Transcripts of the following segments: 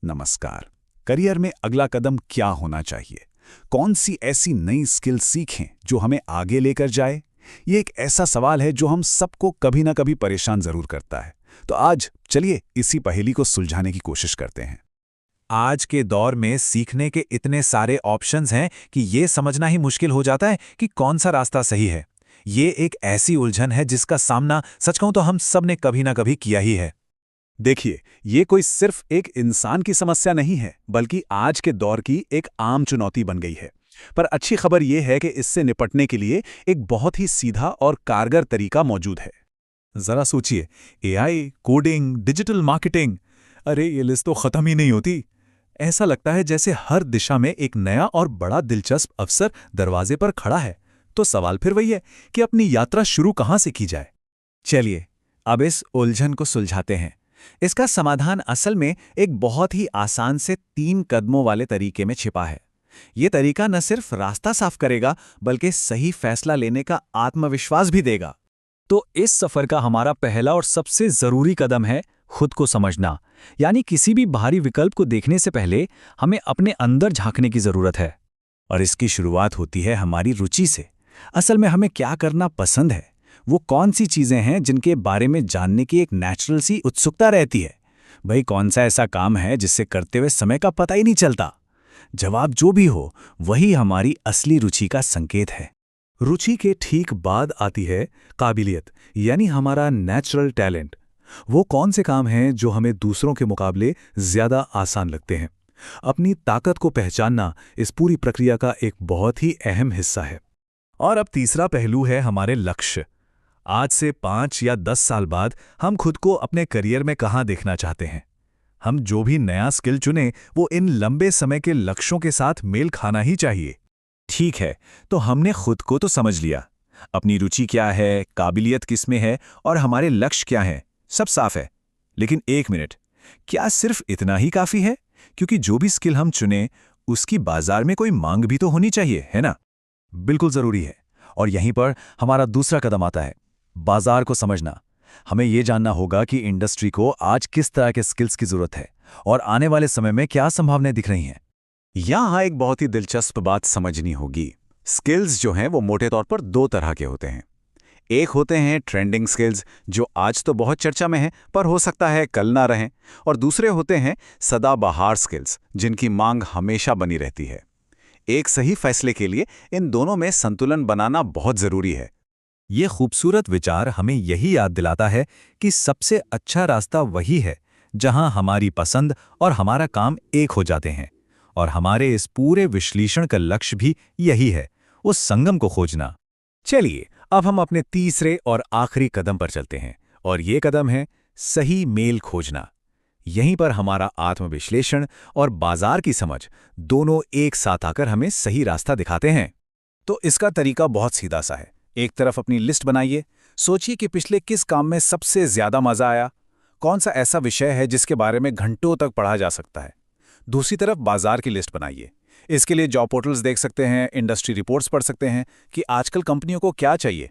नमस्कार। करियर में अगला कदम क्या होना चाहिए? कौन सी ऐसी नई स्किल सीखें जो हमें आगे लेकर जाए? ये एक ऐसा सवाल है जो हम सबको कभी ना कभी परेशान जरूर करता है। तो आज चलिए इसी पहेली को सुलझाने की कोशिश करते हैं। आज के दौर में सीखने के इतने सारे ऑप्शंस हैं कि ये समझना ही मुश्किल हो जाता है कि कौन सा रास्ता सही है। ये एक ऐसी उलझन है जिसका सामना सच कहूं तो हम सब ने कभी ना कभी किया ही है। देखिए, ये कोई सिर्फ एक इंसान की समस्या नहीं है, बल्कि आज के दौर की एक आम चुनौती बन गई है। पर अच्छी खबर यह है कि इससे निपटने के लिए एक बहुत ही सीधा और कारगर तरीका मौजूद है। जरा सोचिए, एआई, कोडिंग, डिजिटल मार्केटिंग, अरे ये लिस्ट तो खत्म ही नहीं होती। ऐसा लगता है जैसे हर दिशा में एक नया और बड़ा दिलचस्प अवसर दरवाजे पर खड़ा है। तो सवाल फिर वही है कि अपनी यात्रा शुरू कहां से की जाए। चलिए अब इस उलझन को सुलझाते हैं। इसका समाधान असल में एक बहुत ही आसान से 3 कदमों वाले तरीके में छिपा है। ये तरीका न सिर्फ रास्ता साफ करेगा बल्कि सही फैसला लेने का आत्मविश्वास भी देगा। तो इस सफर का हमारा पहला और सबसे जरूरी कदम है खुद को समझना। यानी किसी भी बाहरी विकल्प को देखने से पहले हमें अपने अंदर झांकने की जरूरत है। और इसकी शुरुआत होती है हमारी रुचि से। असल में हमें क्या करना पसंद है, वो कौन सी चीजें हैं जिनके बारे में जानने की एक नेचुरल सी उत्सुकता रहती है। भाई कौन सा ऐसा काम है जिससे करते हुए समय का पता ही नहीं चलता। जवाब जो भी हो, वही हमारी असली रुचि का संकेत है। रुचि के ठीक बाद आती है काबिलियत, यानी हमारा नेचुरल टैलेंट। वो कौन से काम हैं जो हमें दूसरों के मुकाबले ज्यादा आसान लगते हैं। अपनी ताकत को पहचानना इस पूरी प्रक्रिया का एक बहुत ही अहम हिस्सा है। और अब तीसरा पहलू है हमारे लक्ष्य। आज से 5 या 10 साल बाद हम खुद को अपने करियर में कहां देखना चाहते हैं। हम जो भी नया स्किल चुनें वो इन लंबे समय के लक्ष्यों के साथ मेल खाना ही चाहिए। ठीक है, तो हमने खुद को तो समझ लिया। अपनी रुचि क्या है, काबिलियत किसमें है और हमारे लक्ष्य क्या हैं, सब साफ है। लेकिन एक मिनट, क्या सिर्फ इतना ही काफी है? क्योंकि जो भी स्किल हम चुनें उसकी बाजार में कोई मांग भी तो होनी चाहिए, है ना? बिल्कुल जरूरी है। और यहीं पर हमारा दूसरा कदम आता है, बाजार को समझना। हमें यह जानना होगा कि इंडस्ट्री को आज किस तरह के स्किल्स की जरूरत है और आने वाले समय में क्या संभावनाएं दिख रही हैं। यहां एक बहुत ही दिलचस्प बात समझनी होगी। स्किल्स जो हैं वो मोटे तौर पर 2 तरह के होते हैं। एक होते हैं ट्रेंडिंग स्किल्स, जो आज तो बहुत चर्चा में हैं पर हो सकता है कल ना रहें। और दूसरे होते हैं सदाबहार स्किल्स, जिनकी मांग हमेशा बनी रहती है। एक सही फैसले के लिए इन दोनों में संतुलन बनाना बहुत जरूरी है। ये खूबसूरत विचार हमें यही याद दिलाता है कि सबसे अच्छा रास्ता वही है जहां हमारी पसंद और हमारा काम एक हो जाते हैं। और हमारे इस पूरे विश्लेषण का लक्ष्य भी यही है, उस संगम को खोजना। चलिए अब हम अपने तीसरे और आखिरी कदम पर चलते हैं, और ये कदम है सही मेल खोजना। यहीं पर हमारा आत्मविश्लेषण और बाजार की समझ दोनों एक साथ आकर हमें सही रास्ता दिखाते हैं। तो इसका तरीका बहुत सीधा सा है। एक तरफ अपनी लिस्ट बनाइए, सोचिए कि पिछले किस काम में सबसे ज्यादा मजा आया, कौन सा ऐसा विषय है जिसके बारे में घंटों तक पढ़ा जा सकता है। दूसरी तरफ बाजार की लिस्ट बनाइए। इसके लिए जॉब पोर्टल्स देख सकते हैं, इंडस्ट्री रिपोर्ट्स पढ़ सकते हैं कि आजकल कंपनियों को क्या चाहिए।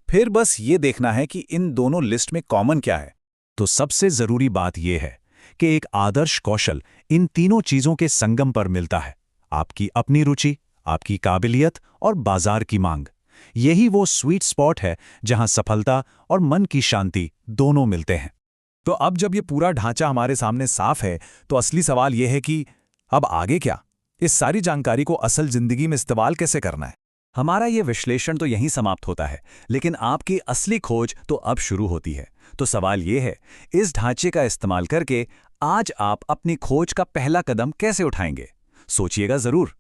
फिर बस ये देखना है कि इन दोनों लिस्ट में कॉमन क्या है। तो सबसे जरूरी बात यह है कि एक आदर्श कौशल इन तीनों चीजों के संगम पर मिलता है। आपकी अपनी रुचि, आपकी काबिलियत और बाजार की मांग। यही वो स्वीट स्पॉट है जहां सफलता और मन की शांति दोनों मिलते हैं। तो अब जब ये पूरा ढांचा हमारे सामने साफ है, तो असली सवाल यह है कि अब आगे क्या? इस सारी जानकारी को असल जिंदगी में इस्तेमाल कैसे करना है? हमारा ये विश्लेषण तो यहीं समाप्त होता है, लेकिन आपकी असली खोज तो अब शुरू होती है। तो सवाल ये है, इस ढांचे का इस्तेमाल करके आज आप अपनी खोज का पहला कदम कैसे उठाएंगे? सोचिएगा जरूर।